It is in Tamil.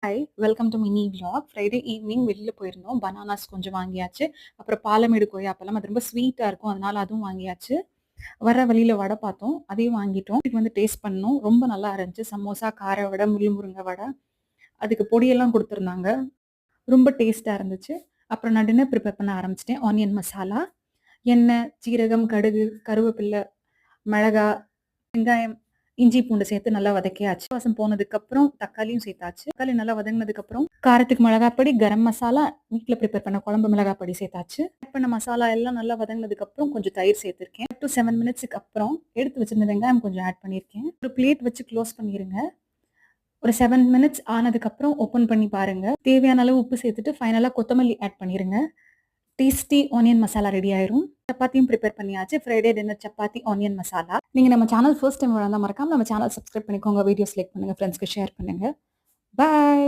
Hi! Welcome to mini vlog. Friday evening வெளில போயிருந்தோம். பனானாஸ் கொஞ்சம் வாங்கியாச்சு. அப்புறம் பாலமேடு கொய்யாப்பழம். அது ரொம்ப ஸ்வீட்டா இருக்கும். அதனால அதுவும் வாங்கியாச்சு. வர வழியில வடை பார்த்தோம். அதையும் வாங்கிட்டோம். இது வந்து டேஸ்ட் பண்ணோம். ரொம்ப நல்லா இருந்துச்சு. சமோசா, கார வடை, முருங்கை வடை. அதுக்கு பொடியெல்லாம் குடுத்துருந்தாங்க. ரொம்ப டேஸ்ட்டா இருந்துச்சு. அப்புறம் நான் டின்னர் ப்ரிப்பேர் பண்ண ஆரம்பிச்சுட்டேன். ஆனியன் மசாலா, எண்ணெய், சீரகம், கடுகு, கருவேப்பில்ல, மிளகா, வெங்காயம், இஞ்சி, பூண்டு சேர்த்து நல்லா வதக்கியாச்சு. வாசம் போனதுக்கப்புறம் தக்காளியும் சேர்த்தாச்சு. தக்காளி நல்லா வதங்கினதுக்கப்புறம் காரத்துக்கு மிளகாப்பொடி, கரம் மசாலா, வீட்ல ப்ரிப்பேர் பண்ண குழம்பு மிளகாய் பொடி சேர்த்தாச்சு. ஆட் பண்ண மசாலா எல்லாம் நல்லா வதங்கினதுக்கப்புறம் கொஞ்சம் தயிர் சேர்த்திருக்கேன். 7 மினிட்ஸ்க்கு அப்புறம் எடுத்து வச்சிருந்த வெங்காயம் கொஞ்சம் ஆட் பண்ணியிருக்கேன். ஒரு பிளேட் வச்சு க்ளோஸ் பண்ணிருங்க. ஒரு 7 மினிட்ஸ் ஆனதுக்கப்புறம் ஓப்பன் பண்ணி பாருங்க. தேவையான அளவு உப்பு சேர்த்துட்டு ஃபைனலா கொத்தமல்லி ஆட் பண்ணிருங்க. டேஸ்டி ஆனியன் மசாலா ரெடி ஆயிரும். சப்பாத்தியும் ப்ரிப்பேர் பண்ணியாச்சு. Friday dinner chapati, onion masala. நீங்க நம்ம சேனல் ஃபர்ஸ்ட் டைம் வந்தா மறக்காம நம்ம சேனல் சப்ஸ்கிரைப் பண்ணிக்கோங்க. வீடியோஸ் லைக் பண்ணுங்க. ஃப்ரெண்ட்ஸ்க்கு ஷேர் பண்ணுங்க. பாய்.